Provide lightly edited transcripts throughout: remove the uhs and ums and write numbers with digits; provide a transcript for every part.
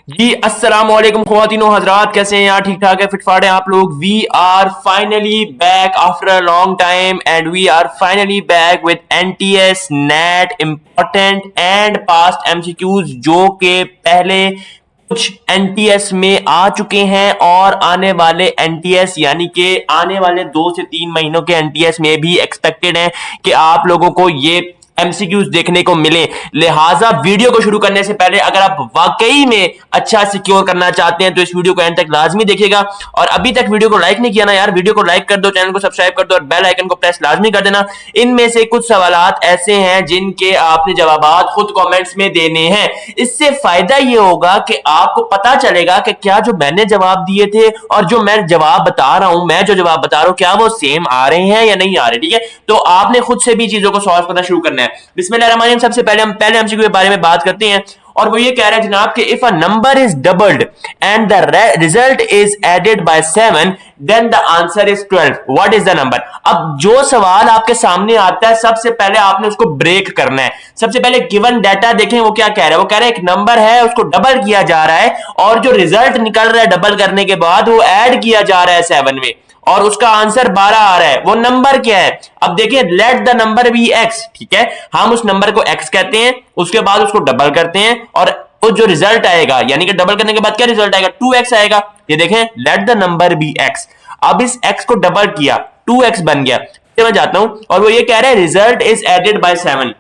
जी अस्सलाम वालेकुम ख्वातीनो हजरात, कैसे हैं यार? ठीक ठाक है, फिटफाट है आप लोग? We are finally back after a long time and we are finally back with NTS NET important and past MCQs जो के पहले कुछ एनटीएस में आ चुके हैं और आने वाले एनटीएस यानी कि आने वाले 2 से 3 महीनों के एनटीएस में भी एक्सपेक्टेड है कि आप लोगों को ये एमसीक्यूज देखने को मिले। लिहाजा वीडियो को शुरू करने से पहले अगर आप वाकई में अच्छा सिक्योर करना चाहते हैं तो इस वीडियो को एंड तक लाजमी देखिएगा। और अभी तक वीडियो को लाइक नहीं किया ना यार, वीडियो को लाइक कर दो, चैनल को सब्सक्राइब कर दो और बेल आइकन को प्रेस लाजमी कर देना। इनमें से कुछ सवालात ऐसे हैं जिनके आपने जवाब खुद कमेंट्स में देने हैं। इससे फायदा ये होगा कि आपको पता चलेगा कि क्या जो मैंने जवाब दिए थे और जो मैं जवाब बता रहा हूं, क्या वो सेम आ रहे हैं या नहीं आ रहे। ठीक है, तो आपने खुद से भी चीजों को सॉल्व करना शुरू करना है। बिस्मिल्लाहिर्रहमानिर्रहीम। सबसे पहले हम पहले एमसीक्यू के बारे में बात करते हैं और वो ये कह रहा है जनाब कि if a number is doubled and the result is added by 7 then the answer is 12, what is the number. अब जो सवाल आपके सामने आता है सबसे पहले आपने उसको ब्रेक करना है। सबसे पहले गिवन डाटा देखें, वो क्या कह रहा है। वो कह रहा है एक नंबर है, उसको डबल किया जा रहा है और जो रिजल्ट निकल रहा है डबल करने के बाद वो ऐड किया जा रहा है 7 में और उसका आंसर 12 आ रहा है। वो नंबर क्या है? अब देखिए, let the number be x. ठीक है, हम उस नंबर को एक्स कहते हैं, उसके बाद उसको डबल करते हैं और वो जो रिजल्ट आएगा यानी कि डबल करने के बाद क्या रिजल्ट आएगा, 2x आएगा। ये देखें, let the number be x. अब इस x को डबल किया, 2x बन गया। मैं जाता हूं और वो ये कह रहा है रिजल्ट इज एडेड बाय 7,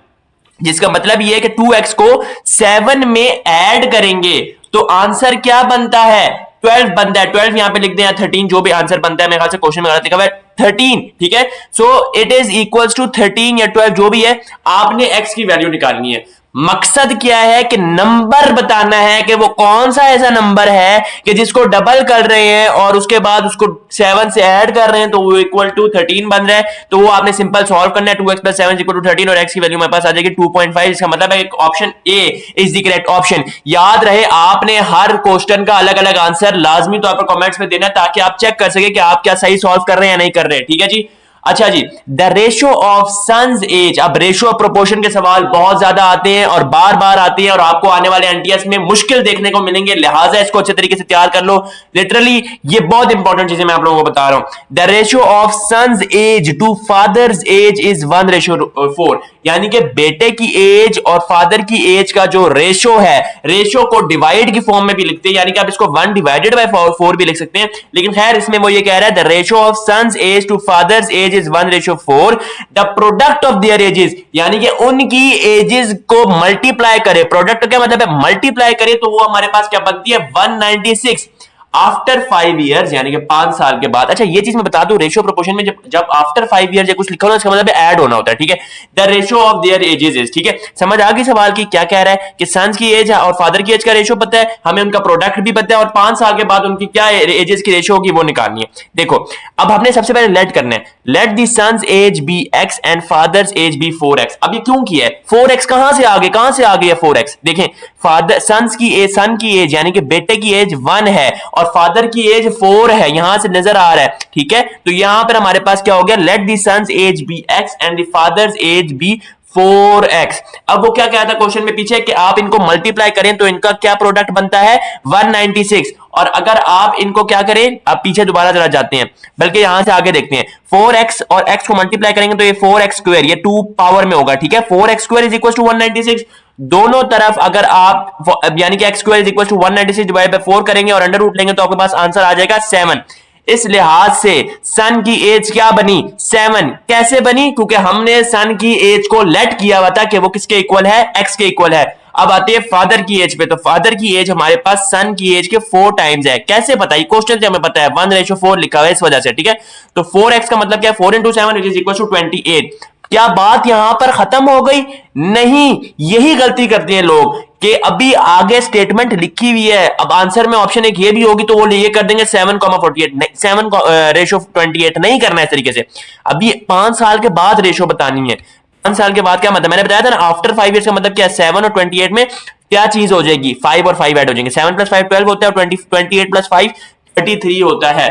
जिसका मतलब ये है कि 2x को 7 में ऐड करेंगे तो आंसर क्या बनता है, 12 बनता है। 12 यहां पे लिख दें या 13, जो भी आंसर बनता है। मेरे ख्याल से क्वेश्चन में गलत लिखा हुआ है 13। ठीक है, so it is equals to 13 या 12 जो भी है, आपने x की वैल्यू निकालनी है। मकसद क्या है कि नंबर बताना है कि वो कौन सा ऐसा नंबर है कि जिसको डबल कर रहे हैं और उसके बाद उसको 7 से ऐड कर रहे हैं तो वो इक्वल टू 13 बन रहा है। तो वो आपने सिंपल सॉल्व करना है। 2x + 7 इक्वल टू 13 और x की वैल्यू मेरे पास आ जाएगी 2.5। इसका मतलब है option A is the correct option. याद रहे, आपने हर क्वेश्चन का अलग अलग आंसर लाजमी तौर पर कमेंट्स में देना ताकि आप चेक कर सके कि आप क्या सही सॉल्व कर रहे हैं या नहीं कर रहे हैं। ठीक है जी। अच्छा जी, the ratio of sons age. अब रेशियो ऑफ प्रोपोर्शन के सवाल बहुत ज्यादा आते हैं और बार बार आते हैं और आपको आने वाले एनटीएस में मुश्किल देखने को मिलेंगे, लिहाजा इसको अच्छे तरीके से तैयार कर लो। लिटरली ये बहुत इंपॉर्टेंट चीजें मैं आप लोगों को बता रहा हूं। The ratio of sons age to father's age is 1:4, यानी कि बेटे की एज और फादर की एज का जो रेशियो है, रेशियो को डिवाइड की फॉर्म में भी लिखते हैं, यानी कि आप इसको 1/4 भी लिख सकते हैं। लेकिन खैर इसमें वो ये कह रहा है the ratio of sons age to father's age is 1:4। The product of their ages, यानी कि उनकी एजेस को मल्टीप्लाई करे। प्रोडक्ट क्या मतलब है, मल्टीप्लाई करे तो वो हमारे पास क्या बनती है 196 आफ्टर 5 ईयर्स, यानी कि 5 साल के बाद। अच्छा ये चीज मैं बता दूं, रेशियो प्रोपोर्शन में जब आफ्टर 5 ईयर कुछ लिखा हो इसका मतलब ऐड होना होता है। ठीक है, the ratio of their edges is. ठीक है, समझ आ गई सवाल की क्या कह रहा है कि सन्स की एज और फादर की एज का रेशियो पता है, हमें उनका प्रोडक्ट भी पता है और 5 साल के बाद उनकी क्या एजेस की रेशियो होगी वो निकालनी है। देखो, अब हमने सबसे पहले लेट करना है, let the son's age be x and father's age be 4x। अब ये क्यों किया है, 4x कहां से आ गया 4x। देखें, फादर सन्स की एज, सन की एज यानी कि बेटे की एज 1 है और फादर की एज 4 है, यहां से नजर आ रहा है। ठीक है, तो यहां पर हमारे पास क्या हो गया, let the son's age be x and the father's age be 4x। अब वो क्या कहता है क्वेश्चन में पीछे कि आप इनको मल्टीप्लाई करें तो इनका क्या प्रोडक्ट बनता है 196। और अगर आप इनको क्या करें, आप पीछे दोबारा चला जाते हैं, बल्कि यहां से आगे देखते हैं, 4x और x को मल्टीप्लाई करेंगे तो ये 4x², ये 2 पावर में होगा। ठीक है, 4x² इज इक्वल टू 196। दोनों तरफ अगर आप यानी कि x² is equal to 196 divide by 4 करेंगे और अंडर रूट लेंगे तो आपके पास आंसर आ जाएगा 7। इस लिहाज से सन की एज क्या बनी, 7। कैसे बनी, क्योंकि हमने सन की एज को लेट किया हुआ था कि वो किसके इक्वल है, x के इक्वल है। अब आते हैं फादर की एज पे, तो फादर की एज हमारे पास सन की एज के 4 टाइम्स है। कैसे पता, ये क्वेश्चन से हमें पता है 1:4 लिखा हुआ है इस वजह से। ठीक है, तो 4x का मतलब क्या है, 4 × 7 इज इक्वल टू 28। क्या बात यहां पर खत्म हो गई? नहीं, यही गलती करते हैं लोग कि अभी आगे स्टेटमेंट लिखी हुई है, अब आंसर में ऑप्शन एक ये भी होगी तो वो ये कर देंगे 7,48, 7:28 नहीं करना है इस तरीके से। अभी 5 साल के बाद रेशो बतानी है। 5 साल के बाद क्या मतलब, मैंने बताया था ना आफ्टर 5 ईयर्स का मतलब क्या है, 7 और 28 में क्या चीज हो जाएगी, 5 और 5 ऐड हो जाएंगे। 7 + 5 12 होता है और 28 + 5 33 होता है।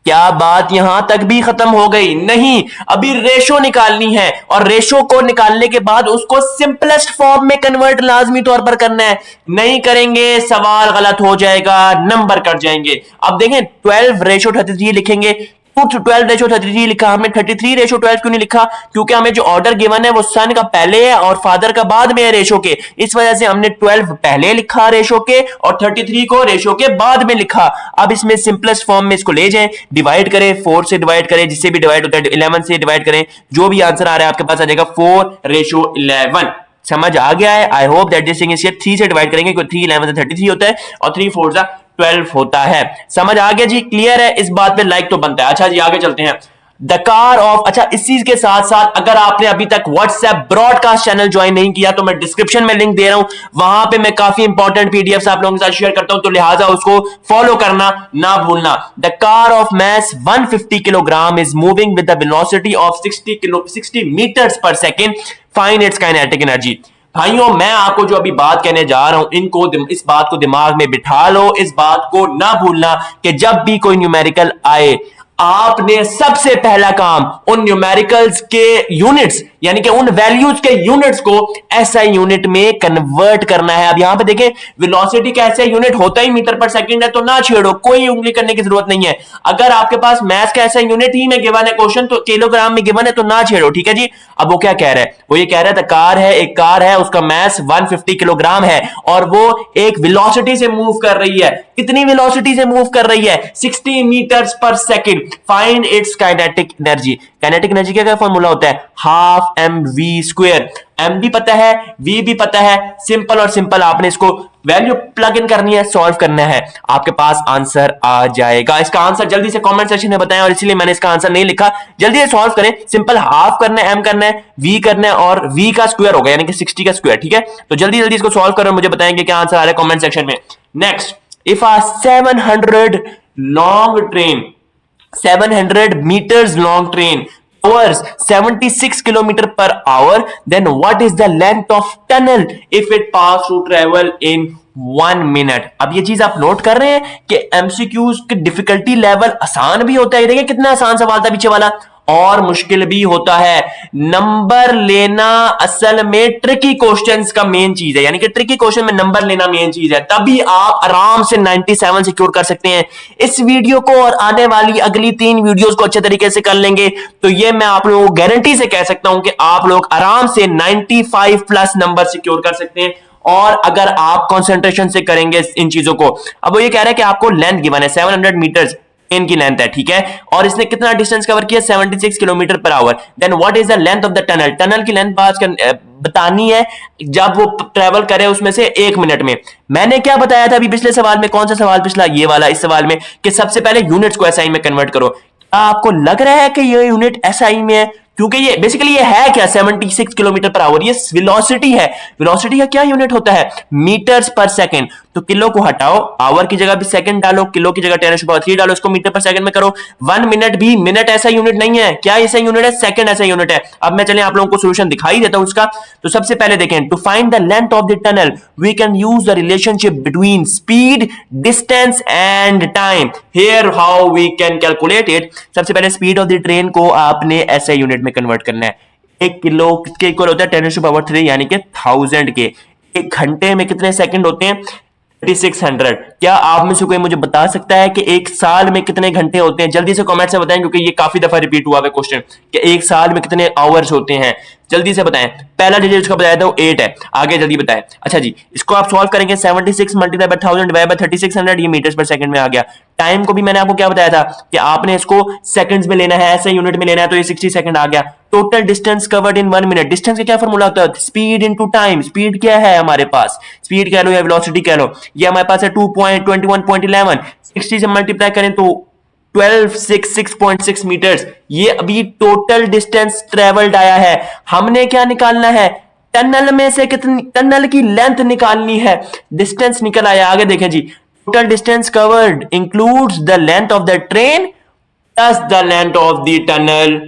क्या बात यहां तक भी खत्म हो गई? नहीं, अभी रेशो निकालनी है और रेशो को निकालने के बाद उसको सिंपलेस्ट फॉर्म में कन्वर्ट लाजमी तौर पर करना है। नहीं करेंगे सवाल गलत हो जाएगा, नंबर कट जाएंगे। अब देखें 12:33 लिखेंगे। 12:33 लिखा हमने, 33:12 क्यों नहीं लिखा? क्योंकि हमें जो ऑर्डर गिवन है वो सन का पहले है और फादर का बाद में है रेशो के, इस वजह से हमने 12 पहले लिखा रेशो के और 33 को रेशो के बाद में लिखा। अब इसमें सिंपलेस्ट फॉर्म में इसको ले जाएं, डिवाइड करें, 4 से डिवाइड करें, जिससे भी डिवाइड होता है, 11 से डिवाइड करें, जो भी आंसर आ रहा है आपके पास आ जाएगा 4:11। समझ आ गया है? I hope that this thing is 3 से डिवाइड करेंगे क्योंकि 3 11 से 33 होता है और 3 4 जा 12 होता है। समझ आ गया जी? क्लियर है? इस बात पे लाइक तो बनता है। अच्छा जी आगे चलते हैं। द कार ऑफ, अच्छा इस चीज के साथ साथ अगर आपने अभी तक व्हाट्सएप ब्रॉडकास्ट चैनल ज्वाइन नहीं किया तो मैं डिस्क्रिप्शन में लिंक दे रहा हूं, वहां पे मैं काफी इंपॉर्टेंट पीडीएफ आप लोगों के साथ शेयर करता हूं, तो लिहाजा उसको फॉलो करना ना भूलना। The car of mass 150 kilogram is moving with the velocity of 60 metres per second, find its kinetic energy. भाइयों मैं आपको जो अभी बात कहने जा रहा हूं, इस बात को दिमाग में बिठा लो, इस बात को ना भूलना कि जब भी कोई न्यूमेरिकल आए आपने सबसे पहला काम उन न्यूमेरिकल्स के यूनिट्स यानी कि उन वैल्यूज के यूनिट्स को एसआई यूनिट में कन्वर्ट करना है। अब यहां पे देखें वेलोसिटी का एसआई यूनिट होता ही मीटर पर सेकंड है, तो ना छेड़ो, कोई उंगली करने की जरूरत नहीं है। अगर आपके पास मैथ्स का एसआई यूनिट ही में गिवन है क्वेश्चन, तो किलोग्राम में गिवन है, तो ना छेड़ो, ठीक है जी। अब वो क्या कह रहा है? वो ये कह रहा है कार है, एक कार है, उसका मैस 150 किलोग्राम है और वो एक वेलोसिटी से मूव कर रही है। कितनी वेलोसिटी से मूव कर रही है? 60 मीटर्स पर second. Find its kinetic energy. Kinetic energy का क्या फॉर्मूला होता है? Half m v square. M भी पता है, वी भी पता है, सिंपल और सिंपल आपने इसको वैल्यू प्लग इन करनी है, सॉल्व करना है, आपके पास आंसर आ जाएगा। इसका आंसर जल्दी से कमेंट सेक्शन में बताएं और इसीलिए मैंने इसका आंसर नहीं लिखा। जल्दी से सॉल्व करें, सिंपल हाफ करना है, एम करना है, वी करना है और वी का स्क्वायर होगा यानी कि 60 का स्क्वायर, ठीक है। तो जल्दी जल्दी इसको सॉल्व करो, मुझे बताएंगे क्या आंसर आ रहा है कमेंट सेक्शन में। Next, if a 700 meters long train powers 76 kilometer per hour, then what is the length of tunnel if it pass to travel in 1 minute? अब ये चीज आप नोट कर रहे हैं कि एमसीक्यूज की डिफिकल्टी लेवल आसान भी होता है। देखिए कितना आसान सवाल था पीछे वाला, और मुश्किल भी होता है। नंबर लेना असल में ट्रिकी क्वेश्चंस का मेन चीज है, यानी कि ट्रिकी क्वेश्चन में नंबर लेना मेन चीज है, तभी आप आराम से 97 सिक्योर कर सकते हैं। इस वीडियो को और आने वाली अगली 3 वीडियोस को अच्छे तरीके से कर लेंगे तो ये मैं आप लोगों को गारंटी से कह सकता हूं कि आप लोग आराम से 95 प्लस नंबर सिक्योर कर सकते हैं। और अगर आप कंसंट्रेशन से करेंगे इन चीजों को। अब वो ये कह रहा है कि आपको लेंथ गिवन है 700 मीटर्स की लेंथ है, ठीक है, और इसने कितना डिस्टेंस कवर किया? 76 kilometre per hour. Then what is the length of the tunnel? Tunnel की लेंथ बतानी है जब वो ट्रेवल करे उसमें से 1 मिनट में। मैंने क्या बताया था अभी पिछले सवाल में? कौन सा सवाल पिछला? ये वाला। इस सवाल में कि सबसे पहले यूनिट्स को एसआई में कन्वर्ट करो। क्या आपको लग रहा है कि ये यूनिट एसआई में है? क्योंकि ये बेसिकली ये है क्या? 76 किलोमीटर पर आवर, ये वेलोसिटी है। वेलोसिटी का क्या यूनिट होता है? मीटर्स पर सेकंड। तो किलो को हटाओ, आवर की जगह भी सेकंड डालो, किलो की जगह 10⁻³ डालो, इसको मीटर पर सेकंड में करो। 1 मिनट भी मिनट ऐसा यूनिट नहीं है। क्या ऐसा यूनिट है? सेकंड ऐसा यूनिट है। अब मैं चले आप लोगों को सोल्यूशन दिखाई देता हूं इसका। तो सबसे पहले देखें, to find the length of the tunnel we can use the relationship between speed, distance and time. Here how we can calculate it. सबसे पहले स्पीड ऑफ द ट्रेन को आपने ऐसे यूनिट में कन्वर्ट करना है। 1 किलो किसके इक्वल होता है? 10⁻³ यानी कि 1000 के। 1 घंटे में कितने सेकंड होते हैं? 3600। क्या आप में से कोई मुझे बता सकता है कि 1 साल में कितने घंटे होते हैं? जल्दी से कमेंट से बताएं, क्योंकि ये काफी दफा रिपीट हुआ है क्वेश्चन कि 1 साल में कितने आवर्स होते हैं। जल्दी से बताएं। पहला डिजिट इसका बताया था वो 8 है। आगे जल्दी बताएं। अच्छा जी, इसको आप सॉल्व करेंगे 76 मल्टीप्लाई बाय 1000 डिवाइड बाय 3600, ये मीटर्स पर सेकंड में आ गया। टाइम को भी मैंने आपको क्या बताया था कि आपने इसको सेकंड्स में लेना है, ऐसे यूनिट में लेना है, तो ये 60 सेकंड आ गया। Total distance covered in 1 minute. Distance का क्या फॉर्मूला होता है? Speed into time. स्पीड क्या है हमारे पास? स्पीड कह लो या वेलोसिटी कह लो, ये हमारे पास है 2.21.11। 60 से मल्टीप्लाई करें तो 1266.6 मीटर्स। ये अभी टोटल डिस्टेंस ट्रेवल्ड आया है। हमने क्या निकालना है? टनल में से कितनी, टनल की लेंथ निकालनी है। डिस्टेंस निकल आया। आगे देखें जी, total distance covered includes the length of the train plus the length of the tunnel.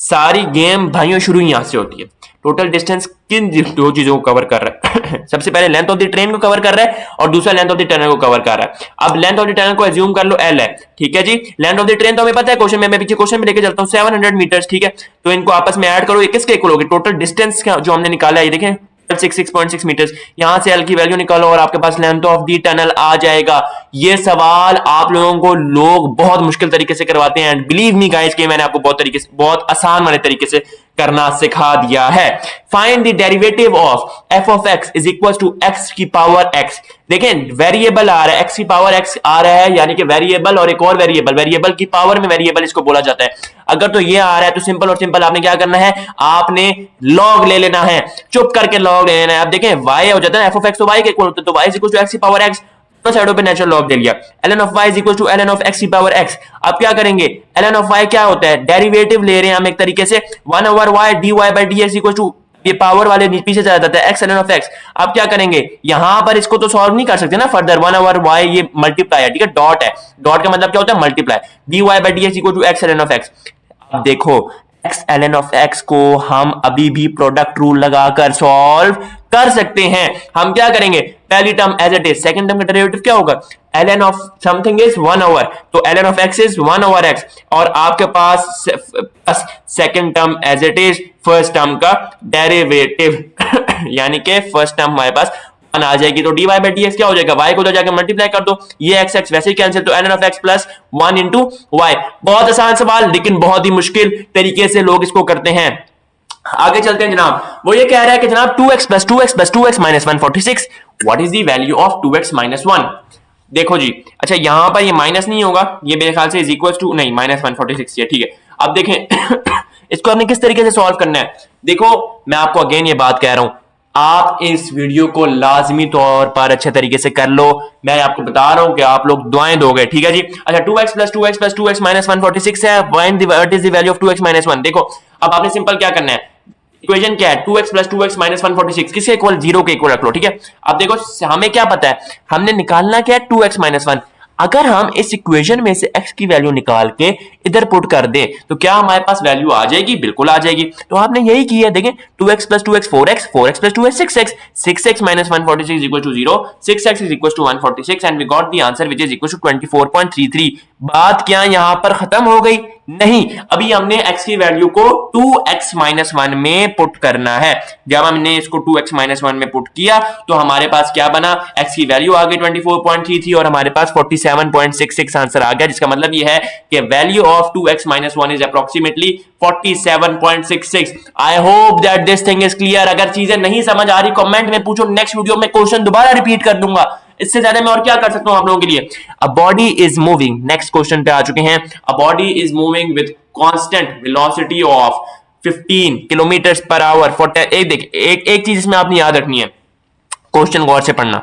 सारी गेम भाइयों शुरू यहां से होती है। टोटल डिस्टेंस किन दो चीजों को कवर कर रहा है? सबसे पहले लेंथ ऑफ द ट्रेन को कवर कर रहा है और दूसरा लेंथ ऑफ द टनल को कवर कर रहा है। अब लेंथ ऑफ द टनल को एज्यूम कर लो L है, ठीक है जी। लेंथ ऑफ द ट्रेन तो हमें पता है, क्वेश्चन में मैं पीछे क्वेश्चन में लेके चलता हूं 700 मीटर्स, ठीक है। तो इनको आपस में ऐड करो, ये किसके इक्वल होगी? टोटल डिस्टेंस जो हमने निकाला है, ये देखें 66.6 मीटर्स। यहां से L की वैल्यू निकालो और आपके पास लेंथ ऑफ दी टनल आ जाएगा। ये सवाल आप लोगों को लोग बहुत मुश्किल तरीके से करवाते हैं एंड बिलीव मी गाइस कि मैंने आपको बहुत आसान वाले तरीके से करना सिखा दिया है। Find the derivative of f of x is equal to x की पावर x। देखें वेरिएबल आ रहा है, x की पावर x आ रहा है, यानी कि वेरिएबल और एक और वेरिएबल की पावर में वेरिएबल इसको बोला जाता है। अगर तो ये आ रहा है तो सिंपल और सिंपल आपने क्या करना है, आपने लॉग ले लेना है, चुप करके लॉग ले लेना है। अब देखें y हो जाता है f ऑफ x तो y के इक्वल होता है, तो y is equal to x की पावर x, साइडों पे नेचुरल लॉग ले लिया। ln of y is equal to ln of x की पावर x। अब क्या करेंगे, ln ऑफ y क्या होता है, डेरिवेटिव ले रहे हैं हम एक तरीके से, 1 over y dy by dx equal to, ये पावर वाले पीछे चला जाता है x ln ऑफ x। अब क्या करेंगे, यहां पर इसको तो सॉल्व नहीं कर सकते ना फर्दर, 1 ओवर y ये मल्टीप्लाई है, ठीक है, डॉट है, डॉट का मतलब क्या होता है, multiply. dy by dx equal to x ln of x। अब देखो x ln ऑफ x को हम अभी भी प्रोडक्ट रूल लगाकर सॉल्व कर सकते हैं। हम क्या करेंगे, पहली term as it is, second term का डेरिवेटिव क्या होगा, ln of something is 1 over, तो ln of x is 1 over x, और आपके पास second term as it is, first term का डेरिवेटिव यानी कि फर्स्ट टर्म हमारे पास 1 आ जाएगी, तो dy बाय dx क्या हो जाएगा, y को उधर जाके मल्टीप्लाई कर दो, ये x x वैसे ही कैंसिल, तो ln of x plus 1 into y। बहुत आसान सवाल, लेकिन बहुत ही मुश्किल तरीके से लोग इसको करते हैं। आगे चलते हैं जनाब, वो ये कह रहा है कि जनाब 2x plus 2x plus 2x minus 146, what is the value of 2x minus 1। देखो जी, अच्छा यहां पर ये माइनस नहीं होगा, ये मेरे ख्याल से इज इक्वल टू, नहीं माइनस 146 है, ठीक है। अब देखें इसको हमने किस तरीके से सॉल्व करना है। देखो मैं आपको अगेन ये बात कह रहा हूं, आप इस वीडियो को लाजमी तौर पर अच्छे तरीके से कर लो, मैं आपको बता रहा हूं कि आप लोग दुआएं दोगे, ठीक है जी। अच्छा 2x plus 2x plus 2x minus 146 है, what is the value of 2x minus 1। देखो अब आपने सिंपल क्या करना है, इक्वेशन क्या है, 2x प्लस 2x माइनस 146 किसके इक्वल, 0 के इक्वल रख लो, ठीक है। अब देखो हमें क्या पता है, हमने निकालना क्या है, 2x माइनस 1। अगर हम इस इक्वेशन में से x की वैल्यू निकाल के इधर पुट कर दें तो क्या हमारे पास वैल्यू आ जाएगी, बिल्कुल आ जाएगी। तो आपने यही किया, देखें 2x plus 2x 4x, 4x plus 2x 6x, 6x minus 146 equal to 0, 6x is equal to 146 and we got the answer which is equal to 24.33। बात क्या यहां पर खत्म हो गई, नहीं, अभी हमने x की वैल्यू को 2x माइनस 1 में पुट करना है। जब हमने इसको 2x माइनस 1 में पुट किया तो हमारे पास क्या बना, x की वैल्यू आ गई 24.33 और हमारे पास 47.66 आंसर आ गया, जिसका मतलब ये है कि value of 2x minus 1 is approximately 47.66। I hope that this thing is clear. अगर चीजें नहीं समझ आ रही कमेंट में पूछो, नेक्स्ट वीडियो में क्वेश्चन दोबारा रिपीट कर दूंगा, इससे ज्यादा मैं और क्या कर सकता हूं आप लोगों के लिए। A body is moving, next question पे आ चुके हैं। A body is moving with constant velocity of 15 kilometre per our. एक चीज इसमें आपने याद रखनी है, क्वेश्चन गौर से पढ़ना,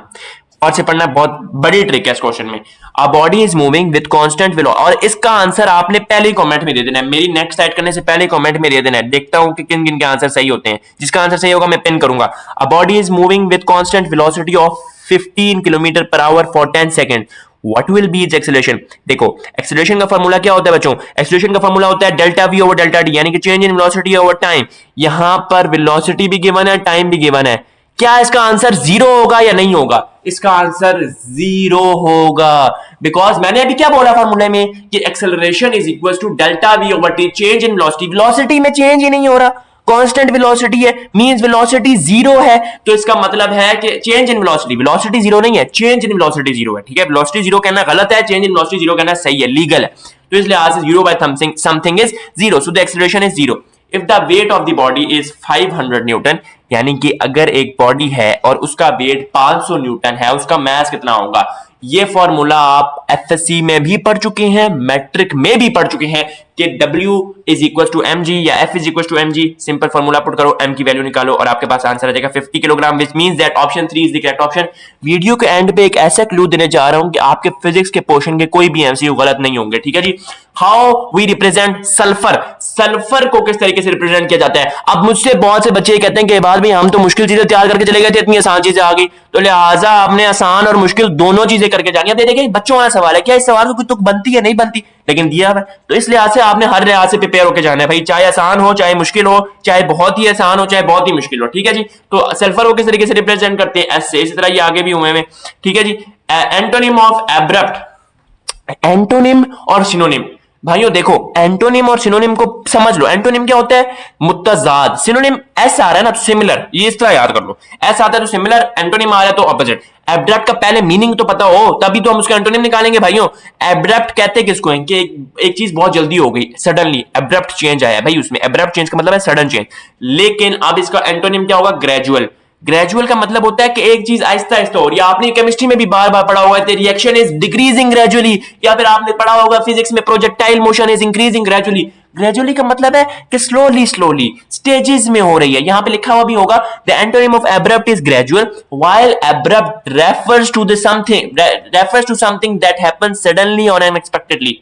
और से पढ़ना, बहुत बड़ी ट्रिक है इस क्वेश्चन में। A body is moving with constant velocity, और इसका आंसर आपने पहले कमेंट में दे देना है, मेरी नेक्स्ट साइड करने से पहले कमेंट में दे देना है। देखता हूं कि किन किन के आंसर सही होते हैं, जिसका आंसर सही होगा मैं पिन करूंगा। A body is moving with constant velocity of 15 kilometre per hour for 10 second, what will be it's acceleration. देखो एक्सेलरेशन का फार्मूला क्या होता है बच्चों, एक्सेलरेशन का फार्मूला होता है delta v over delta D, यानी कि change in velocity over time. यहां पर वेलोसिटी भी गिवन है, टाइम भी गिवन है, क्या इसका आंसर 0 होगा या नहीं होगा, इसका आंसर 0 होगा, बिकॉज मैंने अभी क्या बोला फार्मूले में कि acceleration is equal to delta v over t, change in velocity. Velocity में चेंज ही नहीं हो रहा, कांस्टेंट वेलोसिटी है, मींस वेलोसिटी 0 है, तो इसका मतलब है कि चेंज इन वेलोसिटी, वेलोसिटी 0 नहीं है, चेंज इन वेलोसिटी 0 है, ठीक है। वेलोसिटी 0 कहना गलत है, चेंज इन वेलोसिटी 0 कहना सही है, लीगल है। तो इसलिए आज से 0 बाय something is 0, so the acceleration is 0। If the weight of the body is 500 newton, यानी कि अगर एक बॉडी है और उसका वेट 500 न्यूटन है, उसका मास कितना होगा। ये फॉर्मूला आप एफएससी में भी पढ़ चुके हैं, मैट्रिक में भी पढ़ चुके हैं कि W is equal to mg या F is equal to mg। Simple formula put करो, m की वैल्यू निकालो और आपके पास आंसर आ जाएगा 50 kilogram, which means that option 3 is the correct option. Video के एंड पे एक ऐसा क्लू देने जा रहा हूं कि आपके फिजिक्स के पोर्शन के कोई भी एमसीक्यू गलत नहीं होंगे, ठीक है जी। How we represent sulphur, sulphur को किस तरीके से रिप्रेजेंट किया जाता है। अब मुझसे बहुत से बच्चे कहते हैं कि बाद भाई हम तो मुश्किल चीजें तैयार करके चले गए थे, इतनी आसान चीजें आ गई, तो लिहाजा आपने आसान और मुश्किल दोनों चीजें करके जानी है। देखिए बच्चों वाला सवाल है, क्या इस सवाल को कुछ तुक बनती है, नहीं बनती, लेकिन दिया है, तो इस लिहाज से आपने हर लिहाज से प्रिपेयर होकर जाना है भाई, चाहे आसान हो चाहे मुश्किल हो, चाहे बहुत ही आसान हो चाहे बहुत ही मुश्किल हो, ठीक है जी। तो सल्फर को किस तरीके से रिप्रेजेंट करते हैं, एस से, इसी तरह ये आगे भी हुए हैं, ठीक है जी। एंटोनिम ऑफ एब्रप्ट, एंटोनिम और सिनोनिम, भाइयों देखो एंटोनिम और सिनोनिम को समझ लो। एंटोनिम क्या होता है, मुत्तजाद, सिनोनिम एस आ रहा है ना तो सिमिलर, ये इस तरह याद कर लो, एस आता है तो सिमिलर, एंटोनिम आ रहा है तो ऑपोजिट। एब्रप्ट का पहले मीनिंग तो पता हो तभी तो हम उसका एंटोनिम निकालेंगे भाइयों। एब्रप्ट कहते हैं किसको है कि एक चीज बहुत जल्दी हो गई, सडनली एब्रप्ट चेंज आया भाई, उसमें एब्रप्ट चेंज का मतलब है सडन चेंज। लेकिन अब इसका एंटोनिम क्या होगा, ग्रेजुअल। ग्रेजुअल का मतलब होता है कि एक चीज आहिस्ता आहिस्ता हो रही है, आपने केमिस्ट्री में भी बार बार पढ़ा होगा कि रिएक्शन इज डिक्रीजिंग ग्रेजुअली, या फिर आपने पढ़ा होगा फिजिक्स में projectile motion is increasing gradually. Gradually का मतलब है कि स्लोली स्लोली स्टेजेस में हो रही है, यहां पे लिखा हुआ भी होगा the antonym of abrupt is gradual, while abrupt refers to something that happens suddenly और अनएक्सपेक्टेडली,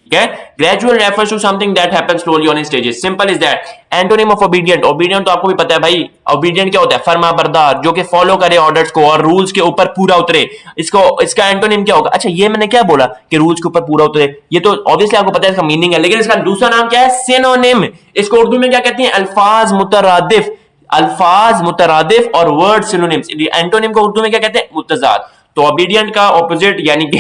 ठीक है। Gradual refers to something that happens slowly on stages, simple is that. Antonym of obedient, obedient तो आपको भी पता है भाई, obedient क्या होता है, फर्माबरदार, जो कि फॉलो करे ऑर्डर्स को और रूल्स के ऊपर पूरा उतरे। इसका एंटोनिम क्या होगा, अच्छा ये मैंने क्या बोला कि रूल्स के ऊपर पूरा उतरे, ये तो ऑब्वियसली आपको पता है इसका मीनिंग है, लेकिन इसका दूसरा नाम क्या है, सिनोनिम। इसको उर्दू में क्या कहते हैं, अल्फाज मुतरादिफ, अल्फाज मुतरादिफ और वर्ड सिनोनिम्स। एंटोनिम को उर्दू में क्या कहते हैं, मुतजाद। तो ओबीडिएंट का ऑपोजिट यानी कि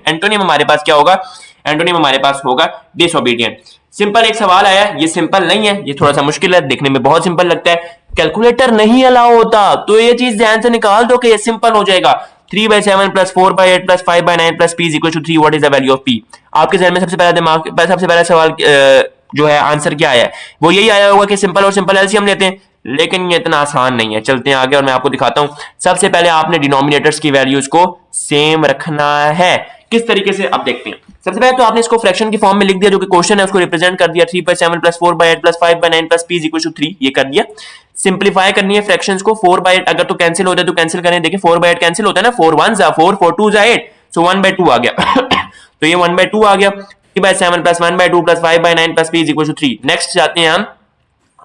एंटोनिम हमारे पास क्या होगा, एंटोनिम हमारे पास होगा डिसोबीडिएंट। सिंपल एक सवाल आया, ये सिंपल नहीं है, ये थोड़ा सा मुश्किल है, देखने में बहुत सिंपल लगता है, कैलकुलेटर नहीं अलाउ होता, तो ये चीज ध्यान से निकाल दो कि ये सिंपल हो जाएगा। 3/7 + 4/8 + 5/9 + p = 3, what is the value of p। आपके जहन में सबसे पहला सवाल जो है आंसर क्या आया है, वो यही आया होगा कि सिंपल और सिंपल एलसीएम लेते हैं, लेकिन ये इतना आसान नहीं है। चलते हैं आगे और मैं आपको दिखाता हूं। सबसे पहले आपने डिनोमिनेटर्स की वैल्यूज को सेम रखना है, किस तरीके से अब देखते हैं। सबसे पहले तो आपने इसको फ्रैक्शन की फॉर्म में लिख दिया, जो कि क्वेश्चन है उसको रिप्रेजेंट कर दिया, 3/7 + 4/8 + 5/9 + p = 3, ये कर दिया। सिंप्लीफाई करनी है फ्रैक्शंस को, 4/8 अगर तो कैंसिल होता है तो कैंसिल करें, देखिए 4/8 कैंसिल होता है ना, 4 1 4, 4 2 8, सो 1/2 आ गया तो ये 1/2 आ गया, 3/7 + 1/2 + 5/9 + p = 3। नेक्स्ट जाते हैं हम,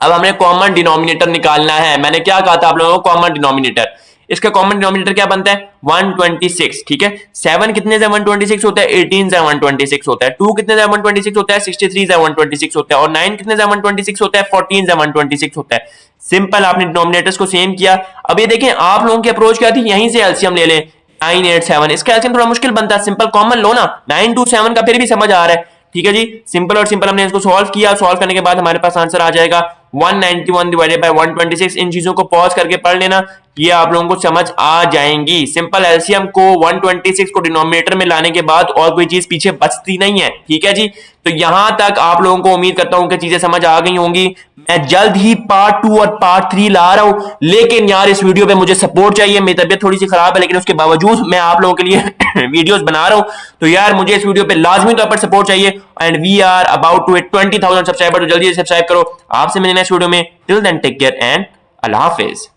अब हमने कॉमन डिनोमिनेटर निकालना है। मैंने क्या कहा था आप लोगों को, कॉमन डिनोमिनेटर, इसका कॉमन डिनोमिनेटर क्या बनता है, 126, ठीक है। 7 कितने से 126 होता है, 18 से 126 होता है। 2 कितने से 126 होता है, 63 से 126 होता है। और 9 कितने से 126 होता है, 14 से 126 होता है। सिंपल, आपने डिनोमिनेटर्स को सेम किया। अब ये देखें आप लोगों की अप्रोच क्या थी, यहीं से एलसीएम ले लें, 9 8 7, इसका एलसीएम थोड़ा मुश्किल बनता है, सिंपल कॉमन लो ना, 9 2 7 का फिर भी समझ आ रहा है, ठीक है जी। सिंपल और सिंपल हमने इसको सॉल्व किया, सॉल्व करने के बाद हमारे पास आंसर आ जाएगा 191 / 126। इन चीजों को पॉज करके पढ़ लेना, ये आप लोगों को समझ आ जाएंगी। सिंपल एलसीएम को 126 को डिनोमिनेटर में लाने के बाद और कोई चीज पीछे बचती नहीं है, ठीक है जी। तो यहां तक आप लोगों को उम्मीद करता हूं कि चीजें समझ आ गई होंगी। मैं जल्द ही पार्ट 2 और पार्ट 3 ला रहा हूं, लेकिन यार इस वीडियो पे मुझे सपोर्ट चाहिए। मेरी तबीयत थोड़ी सी खराब है, लेकिन उसके बावजूद मैं आप लोगों के लिए वीडियोस बना रहा हूं, तो यार मुझे इस वीडियो पे लाजमी तौर पर सपोर्ट चाहिए। And we are about to hit 20,000 subscriber, तो जल्दी से सब्सक्राइब करो। आपसे मिलने नेक्स्ट वीडियो में, till then take care and अल्लाह हाफिज।